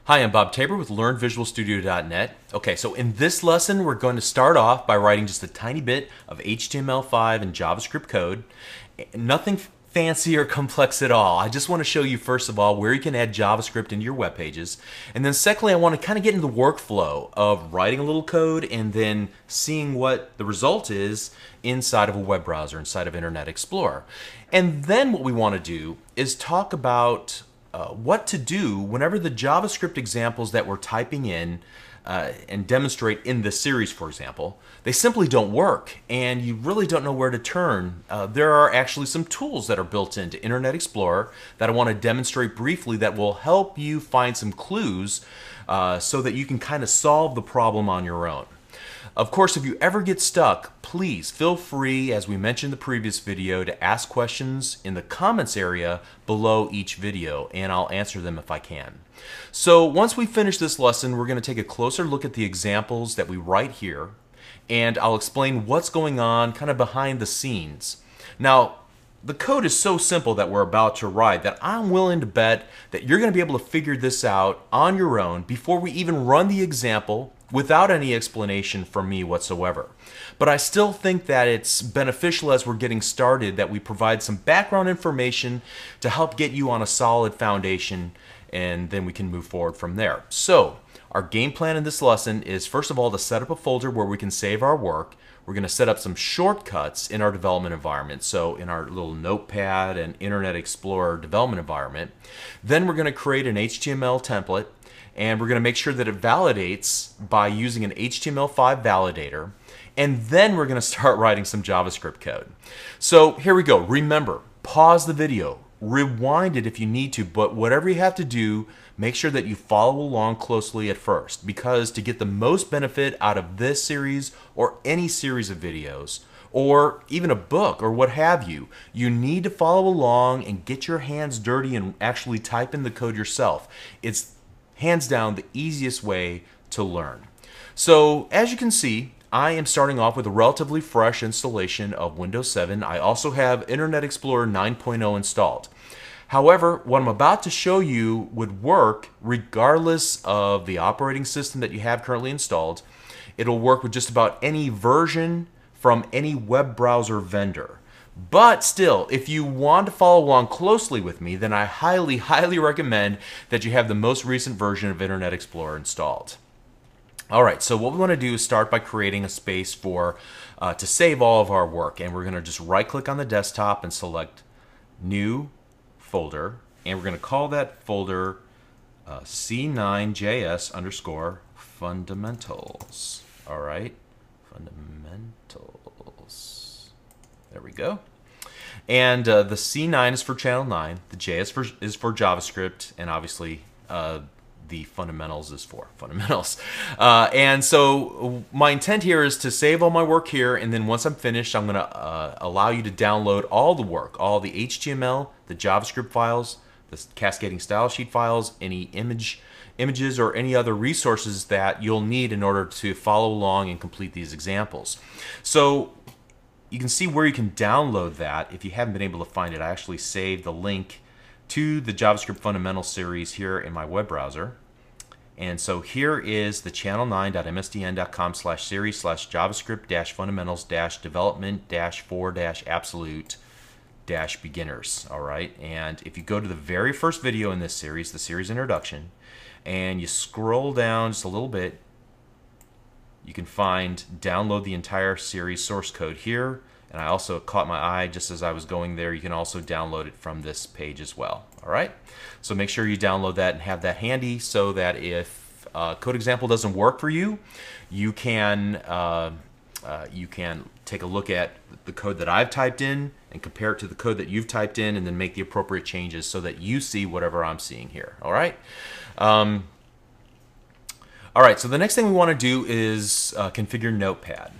Hi, I'm Bob Tabor with LearnVisualStudio.net. Okay, so in this lesson, we're going to start off by writing just a tiny bit of HTML5 and JavaScript code. Nothing fancy or complex at all. I just want to show you, first of all, where you can add JavaScript into your web pages. And then secondly, I want to kind of get into the workflow of writing a little code and then seeing what the result is inside of a web browser, inside of Internet Explorer. And then what we want to do is talk about what to do whenever the JavaScript examples that we're typing in and demonstrate in this series, for example, they simply don't work and you really don't know where to turn. There are actually some tools that are built into Internet Explorer that I want to demonstrate briefly that will help you find some clues so that you can kind of solve the problem on your own. Of course, if you ever get stuck, please feel free, as we mentioned in the previous video, to ask questions in the comments area below each video, and I'll answer them if I can. So once we finish this lesson, we're going to take a closer look at the examples that we write here, and I'll explain what's going on kind of behind the scenes. Now, the code is so simple that we're about to write that I'm willing to bet that you're going to be able to figure this out on your own before we even run the example without any explanation from me whatsoever. But I still think that it's beneficial as we're getting started that we provide some background information to help get you on a solid foundation, and then we can move forward from there. So our game plan in this lesson is, first of all, to set up a folder where we can save our work. We're going to set up some shortcuts in our development environment, so in our little Notepad and Internet Explorer development environment. Then we're going to create an HTML template, and we're going to make sure that it validates by using an HTML5 validator, and then we're going to start writing some JavaScript code. So here we go. Remember, pause the video, rewind it if you need to, but whatever you have to do, make sure that you follow along closely at first, because to get the most benefit out of this series or any series of videos, or even a book or what have you, you need to follow along and get your hands dirty and actually type in the code yourself. It's hands down the easiest way to learn. So as you can see, I am starting off with a relatively fresh installation of Windows 7. I also have Internet Explorer 9.0 installed. However, what I'm about to show you would work regardless of the operating system that you have currently installed. It'll work with just about any version from any web browser vendor. But still, if you want to follow along closely with me, then I highly, highly recommend that you have the most recent version of Internet Explorer installed. Alright, so what we want to do is start by creating a space for to save all of our work, and we're going to just right click on the desktop and select New Folder, and we're going to call that folder C9JS_fundamentals. Alright, fundamentals. There we go. And the C9 is for channel 9, the JS is for JavaScript, and obviously the fundamentals is for fundamentals. And so my intent here is to save all my work here, and then once I'm finished, I'm going to allow you to download all the work, all the HTML, the JavaScript files, the cascading style sheet files, any images, or any other resources that you'll need in order to follow along and complete these examples. So you can see where you can download that. If you haven't been able to find it, I actually saved the link to the JavaScript Fundamentals series here in my web browser. And so here is the channel9.msdn.com/series/javascript-fundamentals-development-4-absolute-beginners. All right, and if you go to the very first video in this series, the series introduction, and you scroll down just a little bit, you can find download the entire series source code here. And I also caught my eye just as I was going there. You can also download it from this page as well. All right, so make sure you download that and have that handy so that if code example doesn't work for you, you can take a look at the code that I've typed in and compare it to the code that you've typed in, and then make the appropriate changes so that you see whatever I'm seeing here. All right. All right. So the next thing we want to do is configure Notepad.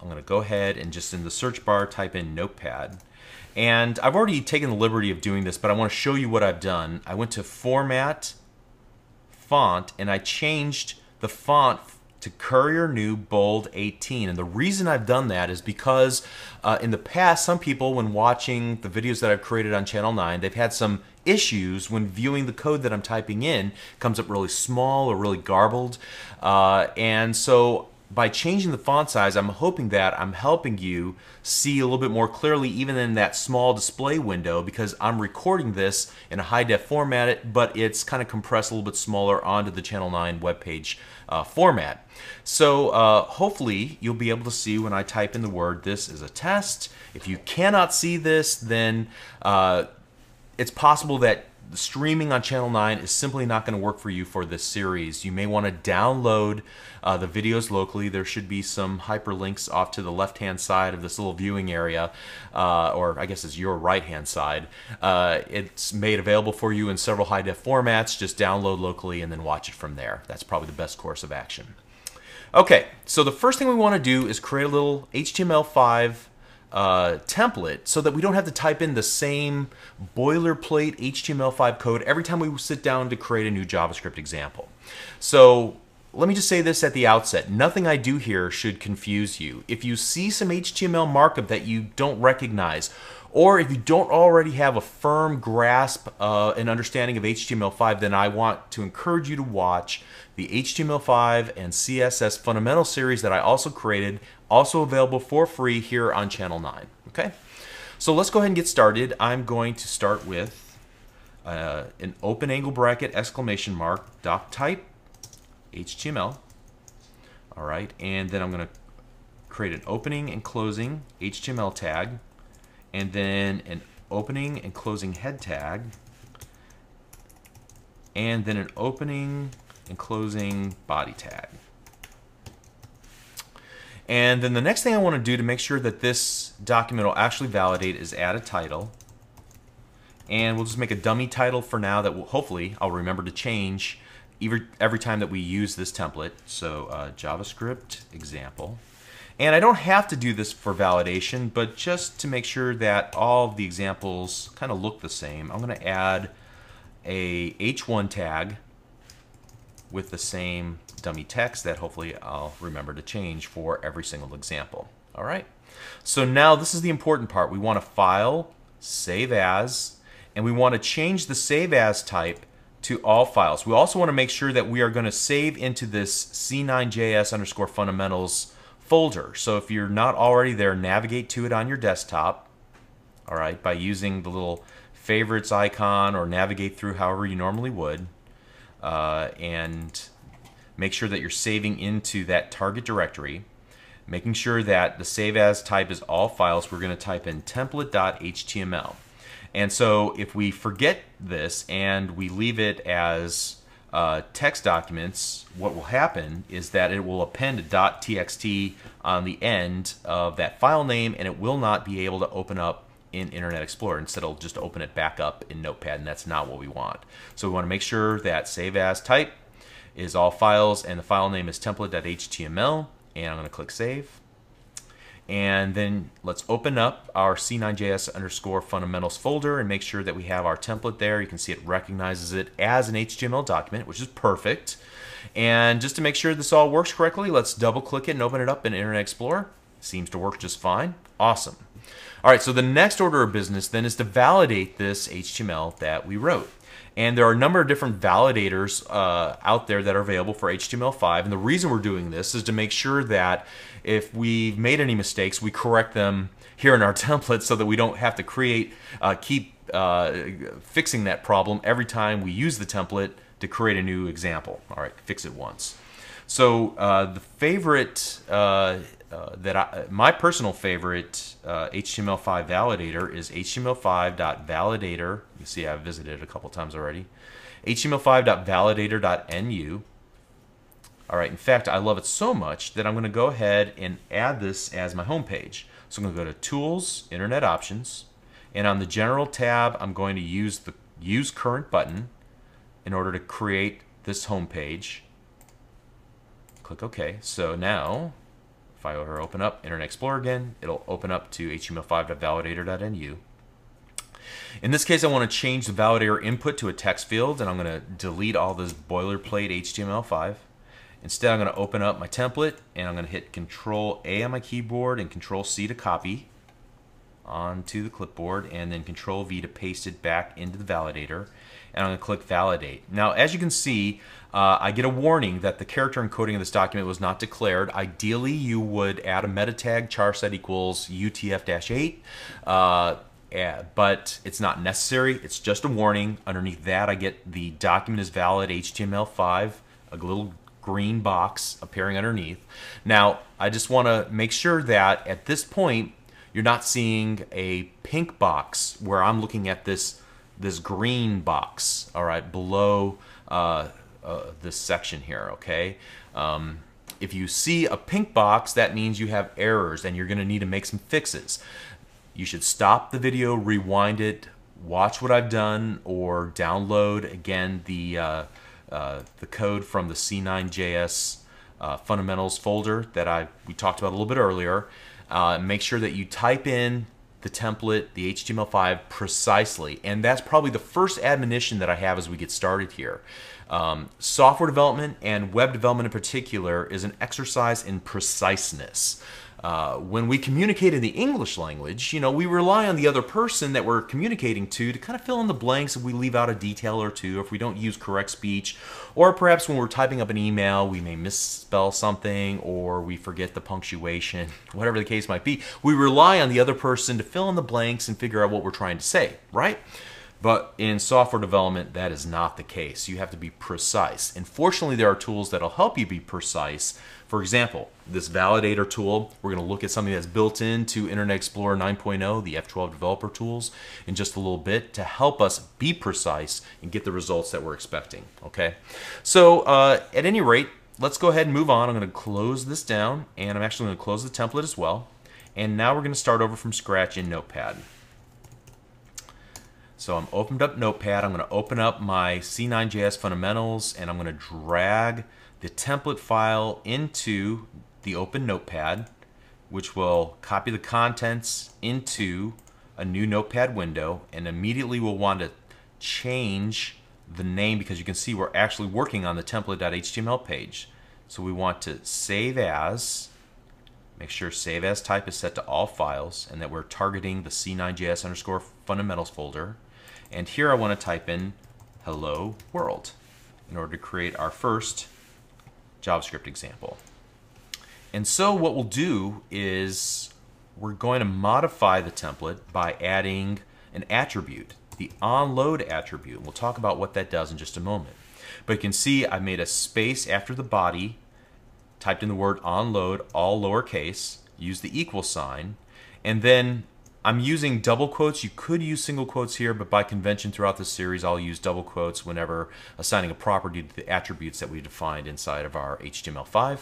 I'm going to go ahead and just in the search bar type in Notepad. And I've already taken the liberty of doing this, but I want to show you what I've done. I went to Format, Font, and I changed the font to Courier New Bold 18. And the reason I've done that is because in the past, some people, when watching the videos that I've created on Channel 9, they've had some issues when viewing the code that I'm typing in. It comes up really small or really garbled. And so by changing the font size, I'm hoping that I'm helping you see a little bit more clearly even in that small display window, because I'm recording this in a high def format, but it's kind of compressed a little bit smaller onto the Channel 9 webpage format. So hopefully you'll be able to see when I type in the word, "This is a test." If you cannot see this, then it's possible that streaming on Channel 9 is simply not going to work for you for this series. You may want to download the videos locally. There should be some hyperlinks off to the left-hand side of this little viewing area, or I guess it's your right-hand side. It's made available for you in several high-def formats. Just download locally and then watch it from there. That's probably the best course of action. Okay, so the first thing we want to do is create a little HTML5 template so that we don't have to type in the same boilerplate HTML5 code every time we sit down to create a new JavaScript example. So let me just say this at the outset. Nothing I do here should confuse you. If you see some HTML markup that you don't recognize, or if you don't already have a firm grasp and understanding of HTML5, then I want to encourage you to watch the HTML5 and CSS Fundamental series that I also created, also available for free here on Channel 9. Okay, so let's go ahead and get started. I'm going to start with an open angle bracket exclamation mark doc type HTML. All right, and then I'm going to create an opening and closing HTML tag, and then an opening and closing head tag, and then an opening and closing body tag. And then the next thing I want to do to make sure that this document will actually validate is add a title. And we'll just make a dummy title for now that will, hopefully I'll remember to change every time that we use this template. So JavaScript example. And I don't have to do this for validation, but just to make sure that all of the examples kind of look the same, I'm going to add a h1 tag with the same dummy text that hopefully I'll remember to change for every single example. All right. So now this is the important part. We want to file, save as, and we want to change the save as type to all files. We also want to make sure that we are going to save into this c9js_fundamentals folder. So if you're not already there, navigate to it on your desktop, all right, by using the little favorites icon, or navigate through however you normally would, and make sure that you're saving into that target directory, making sure that the save as type is all files. We're going to type in template.html. And so if we forget this and we leave it as text documents, what will happen is that it will append a .txt on the end of that file name, and it will not be able to open up in Internet Explorer. Instead, it'll just open it back up in Notepad, and that's not what we want. So we want to make sure that save as type is all files, and the file name is template.html, and I'm going to click save. And then let's open up our c9js_fundamentals folder and make sure that we have our template there. You can see it recognizes it as an HTML document, which is perfect. And just to make sure this all works correctly, let's double click it and open it up in Internet Explorer. Seems to work just fine. Awesome. All right, so the next order of business then is to validate this HTML that we wrote. And there are a number of different validators out there that are available for HTML5. And the reason we're doing this is to make sure that if we've made any mistakes, we correct them here in our template so that we don't have to keep fixing that problem every time we use the template to create a new example. All right, fix it once. So the favorite, my personal favorite HTML5 validator is HTML5.validator. You see I've visited it a couple times already. HTML5.validator.nu. All right, in fact, I love it so much that I'm going to go ahead and add this as my home page. So I'm going to go to Tools, Internet Options, and on the General tab, I'm going to use the Use Current button in order to create this home page. Click OK. So now, if I ever open up Internet Explorer again, it'll open up to HTML5.validator.nu. In this case, I want to change the validator input to a text field, and I'm going to delete all this boilerplate HTML5. Instead, I'm going to open up my template, and I'm going to hit Control A on my keyboard and Control C to copy onto the clipboard, and then Control V to paste it back into the validator. And I'm going to click Validate. Now, as you can see, I get a warning that the character encoding of this document was not declared. Ideally, you would add a meta tag char set equals UTF-8, but it's not necessary. It's just a warning. Underneath that, I get the document is valid HTML5, a little green box appearing underneath. Now, I just want to make sure that at this point, you're not seeing a pink box where I'm looking at this green box, all right, below this section here, okay? If you see a pink box, that means you have errors and you're going to need to make some fixes. You should stop the video, rewind it, watch what I've done, or download, again, the code from the C9JS fundamentals folder that we talked about a little bit earlier. Make sure that you type in the template, the HTML5 precisely. And that's probably the first admonition that I have as we get started here. Software development and web development in particular is an exercise in preciseness. When we communicate in the English language, we rely on the other person that we're communicating to kind of fill in the blanks if we leave out a detail or two, if we don't use correct speech, or perhaps when we're typing up an email, we may misspell something or we forget the punctuation, whatever the case might be. We rely on the other person to fill in the blanks and figure out what we're trying to say, right? But in software development, that is not the case. You have to be precise. And fortunately, there are tools that'll help you be precise. For example, this validator tool, we're going to look at something that's built into Internet Explorer 9.0, the F12 developer tools, in just a little bit to help us be precise and get the results that we're expecting. Okay, so at any rate, let's go ahead and move on. I'm going to close this down, and I'm actually going to close the template as well. And now we're going to start over from scratch in Notepad. So I'm opened up Notepad. I'm going to open up my C9JS fundamentals, and I'm going to drag the template file into the open Notepad, which will copy the contents into a new Notepad window, and immediately we'll want to change the name because you can see we're actually working on the template.html page. So we want to save as, make sure save as type is set to all files, and that we're targeting the C9JS underscore fundamentals folder. And here I want to type in hello world in order to create our first JavaScript example. And so what we'll do is we're going to modify the template by adding an attribute, the onload attribute. We'll talk about what that does in just a moment. But you can see I made a space after the body, typed in the word onload, all lowercase, used the equal sign, and then I'm using double quotes. You could use single quotes here, but by convention throughout the series, I'll use double quotes whenever assigning a property to the attributes that we defined inside of our HTML5.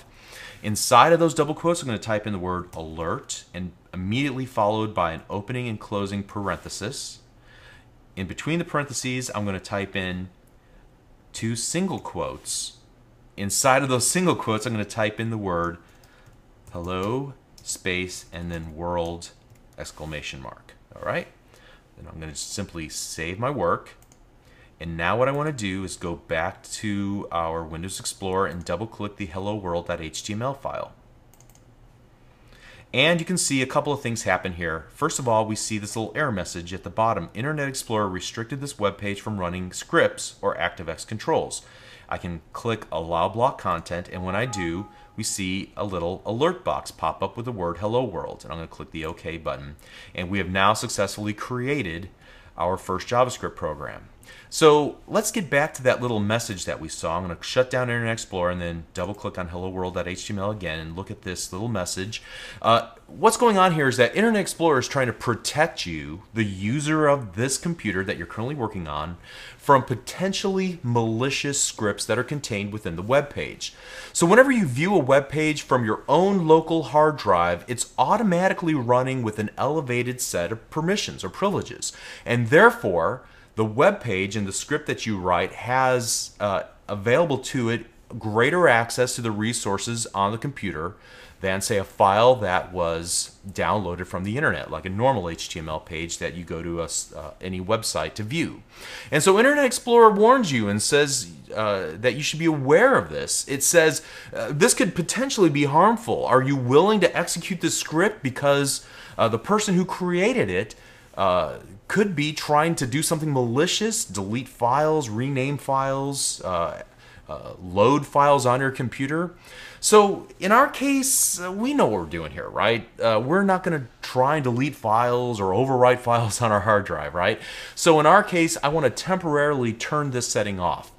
Inside of those double quotes, I'm going to type in the word alert, and immediately followed by an opening and closing parenthesis. In between the parentheses, I'm going to type in two single quotes. Inside of those single quotes, I'm going to type in the word hello, space, and then world, exclamation mark. All right, then I'm going to simply save my work, and now what I want to do is go back to our Windows Explorer and double click the hello world.html file. And you can see a couple of things happen here. First of all, we see this little error message at the bottom. Internet Explorer restricted this web page from running scripts or ActiveX controls. I can click allow block content, and when I do, we see a little alert box pop up with the word hello world, and I'm going to click the OK button, and we have now successfully created our first JavaScript program. So let's get back to that little message that we saw. I'm going to shut down Internet Explorer and then double click on hello world.html again and look at this little message. What's going on here is that Internet Explorer is trying to protect you, the user of this computer that you're currently working on, from potentially malicious scripts that are contained within the web page. So whenever you view a web page from your own local hard drive, it's automatically running with an elevated set of permissions or privileges. And therefore, the web page and the script that you write has available to it greater access to the resources on the computer than, say, a file that was downloaded from the internet, like a normal HTML page that you go to any website to view. And so Internet Explorer warns you and says that you should be aware of this. It says this could potentially be harmful. Are you willing to execute this script? Because the person who created it could be trying to do something malicious, delete files, rename files, load files on your computer. So in our case, we know what we're doing here, right? We're not going to try and delete files or overwrite files on our hard drive, right? So in our case, I want to temporarily turn this setting off.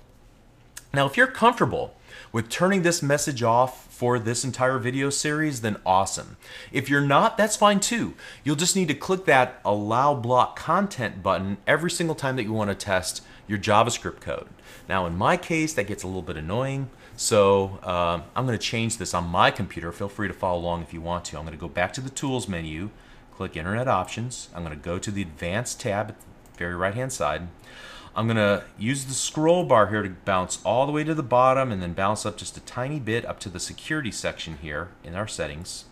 Now, if you're comfortable with turning this message off for this entire video series, then awesome. If you're not, that's fine too. You'll just need to click that Allow Block Content button every single time that you want to test your JavaScript code. Now, in my case, that gets a little bit annoying, so I'm going to change this on my computer. Feel free to follow along if you want to. I'm going to go back to the Tools menu, click Internet Options. I'm going to go to the Advanced tab at the very right-hand side. I'm going to use the scroll bar here to bounce all the way to the bottom and then bounce up just a tiny bit up to the security section here in our settings.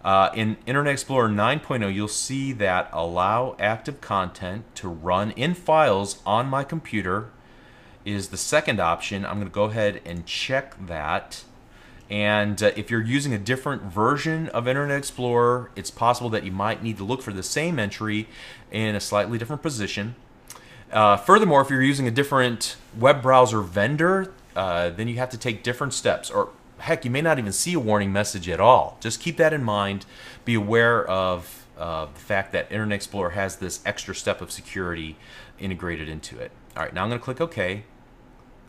In Internet Explorer 9.0, you'll see that Allow Active Content to Run in Files on my computer is the second option. I'm going to go ahead and check that. And if you're using a different version of Internet Explorer, it's possible that you might need to look for the same entry in a slightly different position. Furthermore, if you're using a different web browser vendor, then you have to take different steps. Or heck, you may not even see a warning message at all. Just keep that in mind. Be aware of the fact that Internet Explorer has this extra step of security integrated into it. All right, now I'm going to click OK. I'm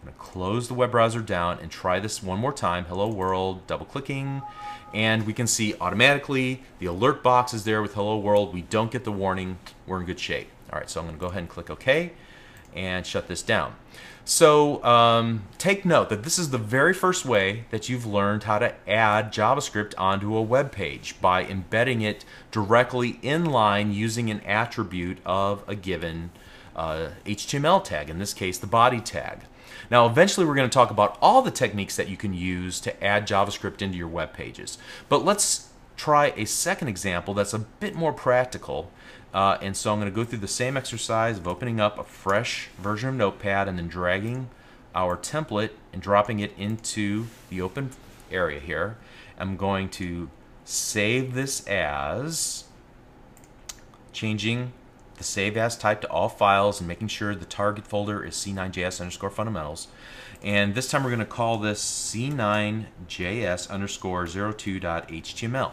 going to close the web browser down and try this one more time. Hello world, double clicking, and we can see automatically the alert box is there with hello world. We don't get the warning. We're in good shape. All right, so I'm going to go ahead and click OK and shut this down. So take note that this is the very first way that you've learned how to add JavaScript onto a web page, by embedding it directly inline using an attribute of a given HTML tag, in this case the body tag. Now eventually we're going to talk about all the techniques that you can use to add JavaScript into your web pages. But let's try a second example that's a bit more practical. And so I'm going to go through the same exercise of opening up a fresh version of Notepad and then dragging our template and dropping it into the open area here. I'm going to save this as, changing the save as type to all files and making sure the target folder is c9js_fundamentals. And this time we're going to call this c9js_02.html.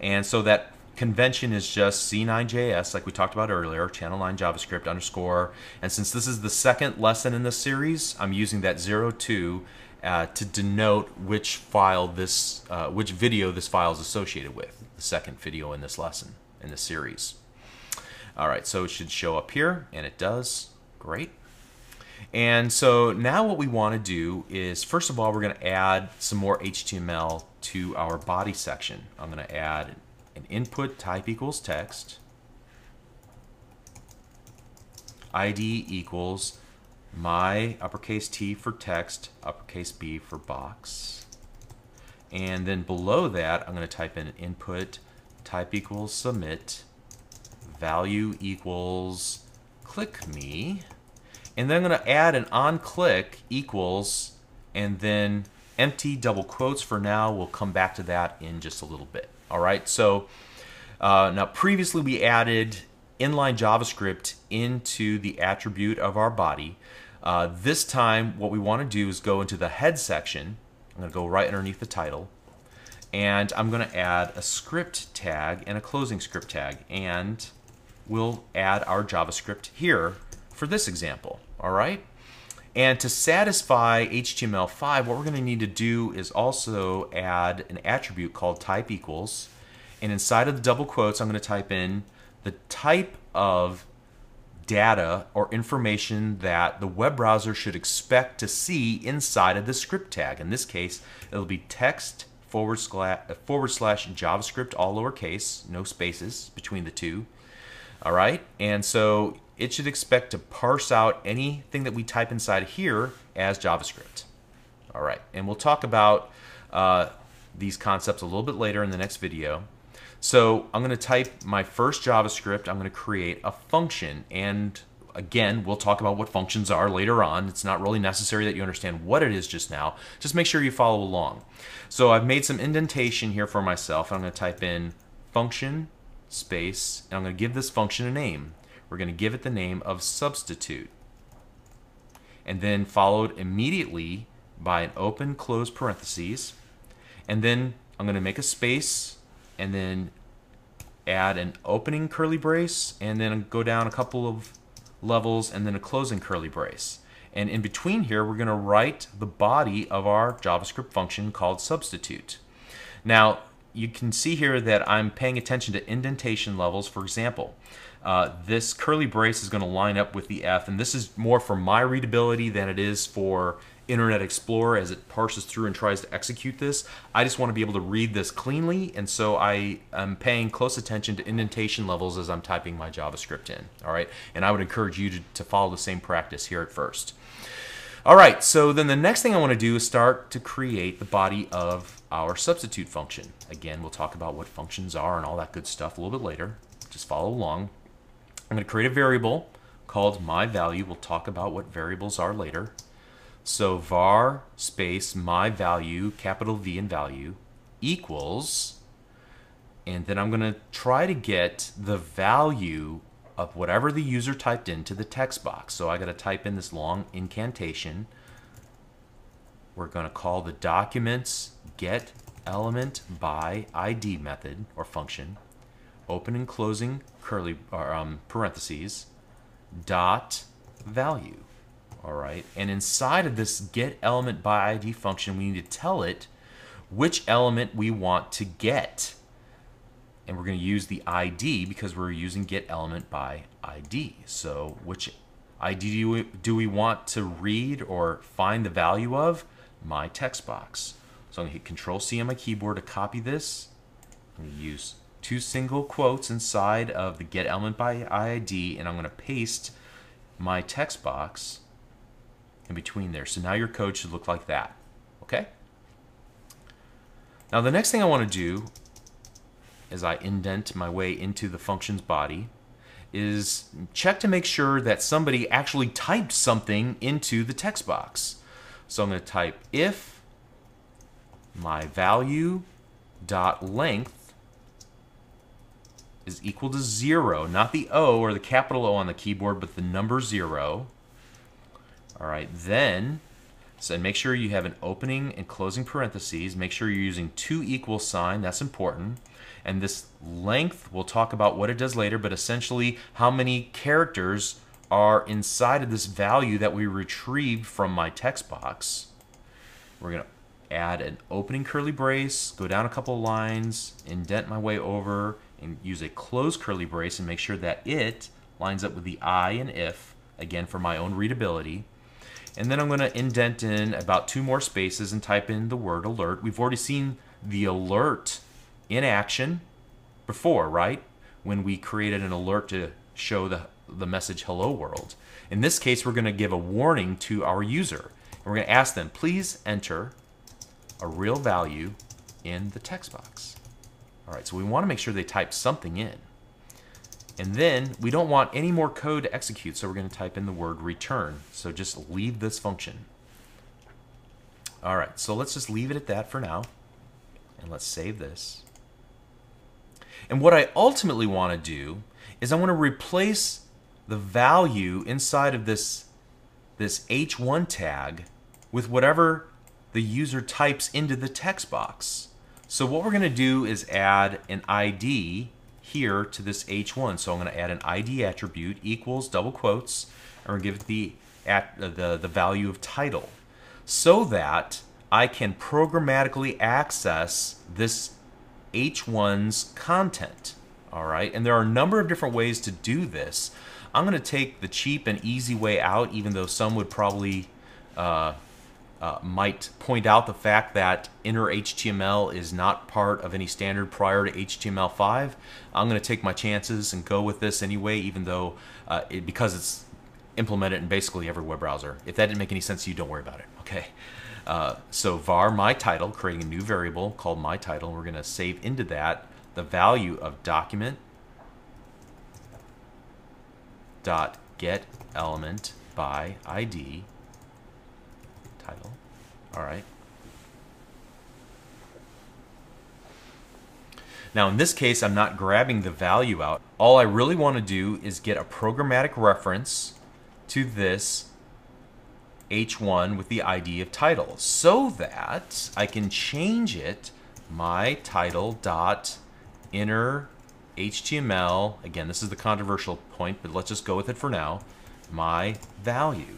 And so that convention is just c9js, like we talked about earlier, channel 9 JavaScript underscore. And since this is the second lesson in this series, I'm using that 02 to denote which file this, which video this file is associated with. The second video in this lesson, in this series. All right, so it should show up here, and it does. Great. And so now what we want to do is, first of all, we're going to add some more HTML to our body section. I'm going to add an input type equals text, ID equals my uppercase T for text, uppercase B for box. And then below that, I'm going to type in input type equals submit, value equals click me, and then I'm going to add an on click equals, and then empty double quotes for now. We'll come back to that in just a little bit. All right, so now previously we added inline JavaScript into the attribute of our body. This time what we want to do is go into the head section. I'm going to go right underneath the title, and I'm going to add a script tag and a closing script tag, and we'll add our JavaScript here for this example. All right, and to satisfy HTML5, what we're going to need to do is also add an attribute called type equals, and inside of the double quotes I'm going to type in the type of data or information that the web browser should expect to see inside of the script tag. In this case, it'll be text / JavaScript, all lowercase, no spaces between the two. All right, and so it should expect to parse out anything that we type inside here as JavaScript. All right, and we'll talk about these concepts a little bit later in the next video. So I'm going to type my first JavaScript. I'm going to create a function, and again, we'll talk about what functions are later on. It's not really necessary that you understand what it is just now. Just make sure you follow along. So I've made some indentation here for myself. I'm going to type in function space, and I'm going to give this function a name. We're going to give it the name of substitute. And then followed immediately by an open close parentheses. And then I'm going to make a space and then add an opening curly brace, and then go down a couple of levels and then a closing curly brace. And in between here, we're going to write the body of our JavaScript function called substitute. Now, you can see here that I'm paying attention to indentation levels. For example, this curly brace is going to line up with the F, and this is more for my readability than it is for Internet Explorer as it parses through and tries to execute this. I just want to be able to read this cleanly, and so I am paying close attention to indentation levels as I'm typing my JavaScript in. All right, and I would encourage you to follow the same practice here at first. All right, so then the next thing I want to do is start to create the body of our substitute function. Again, we'll talk about what functions are and all that good stuff a little bit later. Just follow along. I'm going to create a variable called myValue. We'll talk about what variables are later. So var space myValue, capital V in value, equals, and then I'm going to try to get the value of whatever the user typed into the text box. So I got to type in this long incantation. We're going to call the documents get element by ID method or function, open and closing curly parentheses, dot value. All right, and inside of this get element by ID function, we need to tell it which element we want to get. And we're going to use the ID because we're using get element by ID. So which ID do we want to read or find the value of? My text box. So I'm going to hit Control-C on my keyboard to copy this. I'm going to use two single quotes inside of the get element by ID, and I'm going to paste my text box in between there. So now your code should look like that. Okay? Now the next thing I want to do as I indent my way into the function's body is check to make sure that somebody actually typed something into the text box. So I'm going to type if myValue.length is equal to 0, not the O or the capital O on the keyboard, but the number 0. All right, then, so make sure you have an opening and closing parentheses. Make sure you're using two equal sign. That's important. And this length, we'll talk about what it does later, but essentially how many characters are inside of this value that we retrieved from my text box. We're going to add an opening curly brace, go down a couple lines, indent my way over, and use a close curly brace and make sure that it lines up with the I and if, again for my own readability. And then I'm going to indent in about two more spaces and type in the word alert. We've already seen the alert in action before, right? When we created an alert to show the message hello world. In this case, we're going to give a warning to our user. And we're going to ask them, please enter a real value in the text box. All right, so we want to make sure they type something in. And then we don't want any more code to execute, so we're going to type in the word return. So just leave this function. All right, so let's just leave it at that for now. And let's save this. And what I ultimately want to do is I want to replace the value inside of this h1 tag with whatever the user types into the text box. So what we're going to do is add an ID here to this h1. So I'm going to add an ID attribute equals double quotes, and we're going to give it the value of title so that I can programmatically access this h1's content. All right, and there are a number of different ways to do this. I'm going to take the cheap and easy way out, even though some would probably might point out the fact that inner HTML is not part of any standard prior to HTML5. I'm going to take my chances and go with this anyway, even though because it's implement it in basically every web browser. If that didn't make any sense to you, don't worry about it. Okay. So var my title, creating a new variable called my title. We're going to save into that the value of document dot get element by ID title. All right. Now in this case, I'm not grabbing the value out. All I really want to do is get a programmatic reference to this H1 with the ID of title so that I can change it my title dot inner HTML. Again, this is the controversial point, but let's just go with it for now. My value.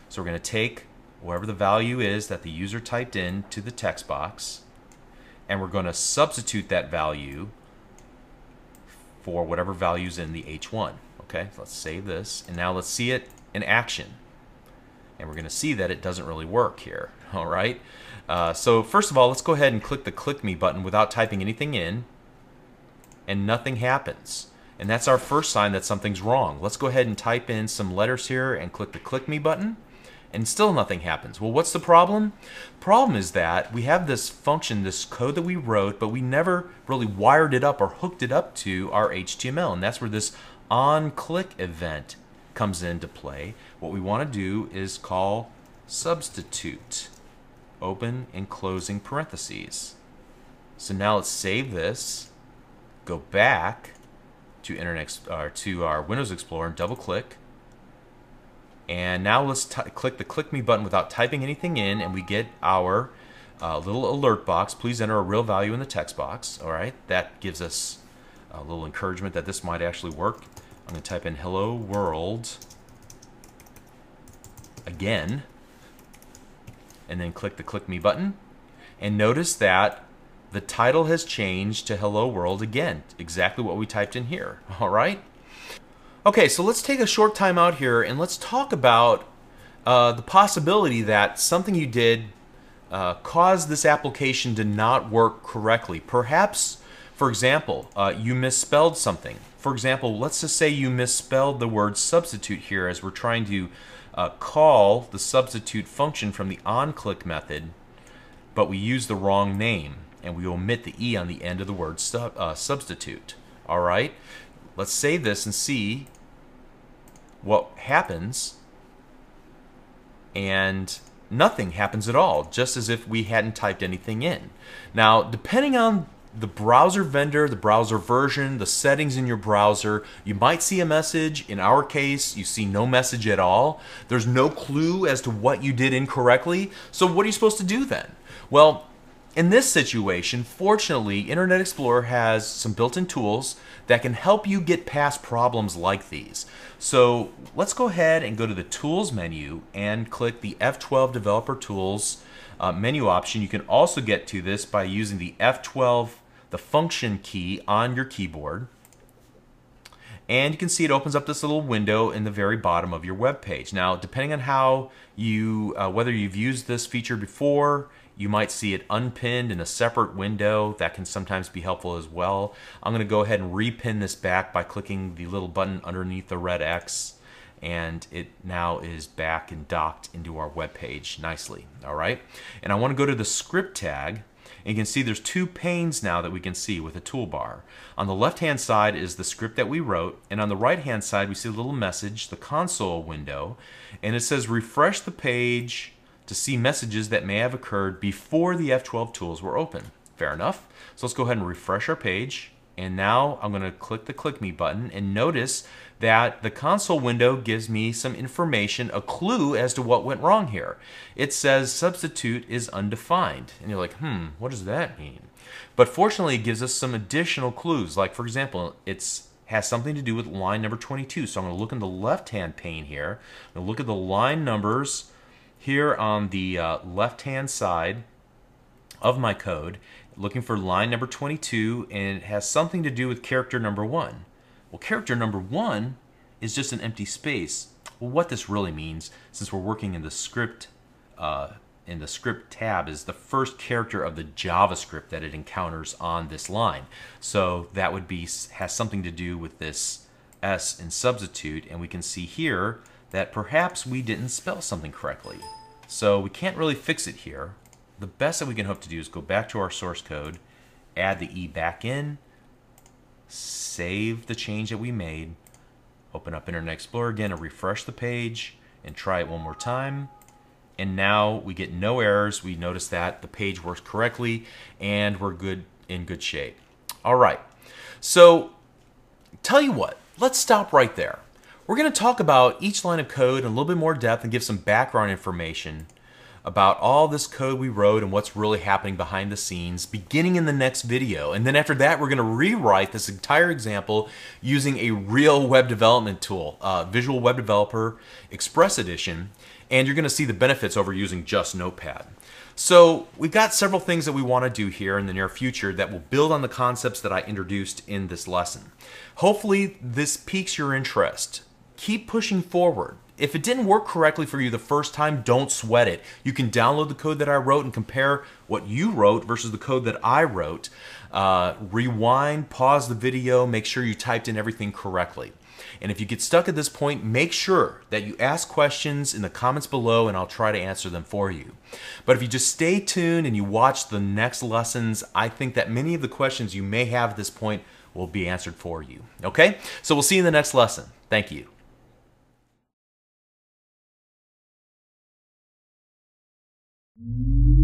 So we're going to take whatever the value is that the user typed in to the text box, and we're going to substitute that value for whatever value's in the H1. Okay, so let's save this, and now let's see it in action. And we're going to see that it doesn't really work here. All right. So first of all, let's go ahead and click the Click Me button without typing anything in, and nothing happens. And that's our first sign that something's wrong. Let's go ahead and type in some letters here and click the Click Me button, and still nothing happens. Well, what's the problem? The problem is that we have this function, this code that we wrote, but we never really wired it up or hooked it up to our HTML, and that's where this onClick event comes into play. What we want to do is call substitute, open and closing parentheses. So now let's save this, go back to to our Windows Explorer and double click. And now let's click the Click Me button without typing anything in, and we get our little alert box. Please enter a real value in the text box. All right, that gives us a little encouragement that this might actually work. I'm going to type in hello world again, and then click the Click Me button. And notice that the title has changed to hello world again, exactly what we typed in here. All right. Okay, so let's take a short time out here and let's talk about the possibility that something you did caused this application to not work correctly. Perhaps, for example, you misspelled something. For example, let's just say you misspelled the word substitute here as we're trying to call the substitute function from the onClick method, but we use the wrong name and we omit the E on the end of the word substitute. All right, let's save this and see what happens, and nothing happens at all, just as if we hadn't typed anything in. Now, depending on the browser vendor, the browser version, the settings in your browser, you might see a message. In our case, you see no message at all. There's no clue as to what you did incorrectly. So what are you supposed to do then? Well, in this situation, fortunately, Internet Explorer has some built-in tools that can help you get past problems like these. So let's go ahead and go to the Tools menu and click the F12 Developer Tools menu option. You can also get to this by using the F12, the function key on your keyboard. And you can see it opens up this little window in the very bottom of your web page. Now, depending on how you, whether you've used this feature before, you might see it unpinned in a separate window. That can sometimes be helpful as well. I'm going to go ahead and repin this back by clicking the little button underneath the red X, and it now is back and docked into our web page nicely. All right, and I want to go to the script tag, and you can see there's two panes now that we can see with a toolbar. On the left hand side is the script that we wrote, and on the right hand side we see a little message, the console window, and it says refresh the page to see messages that may have occurred before the F12 tools were open. Fair enough. So let's go ahead and refresh our page. And now I'm going to click the Click Me button, and notice that the console window gives me some information, a clue as to what went wrong here. It says substitute is undefined. And you're like, what does that mean? But fortunately, it gives us some additional clues. Like, for example, it has something to do with line number 22. So I'm going to look in the left-hand pane here. I'm going to look at the line numbers here on the left-hand side of my code, looking for line number 22, and it has something to do with character number 1. Well, character number 1 is just an empty space. Well, what this really means, since we're working in the script tab, is the first character of the JavaScript that it encounters on this line. So that would be has something to do with this S in substitute, and we can see here that perhaps we didn't spell something correctly. So we can't really fix it here. The best that we can hope to do is go back to our source code, add the E back in, save the change that we made, open up Internet Explorer again and refresh the page and try it one more time. And now we get no errors. We notice that the page works correctly and we're in good shape. All right, so tell you what, let's stop right there. We're going to talk about each line of code in a little bit more depth and give some background information about all this code we wrote and what's really happening behind the scenes beginning in the next video. And then after that, we're going to rewrite this entire example using a real web development tool, Visual Web Developer Express Edition, and you're going to see the benefits over using just Notepad. So we've got several things that we want to do here in the near future that will build on the concepts that I introduced in this lesson. Hopefully this piques your interest. Keep pushing forward. If it didn't work correctly for you the first time, don't sweat it. You can download the code that I wrote and compare what you wrote versus the code that I wrote. Rewind, pause the video, make sure you typed in everything correctly. And if you get stuck at this point, make sure that you ask questions in the comments below and I'll try to answer them for you. But if you just stay tuned and you watch the next lessons, I think that many of the questions you may have at this point will be answered for you. Okay? So we'll see you in the next lesson. Thank you. Thank you.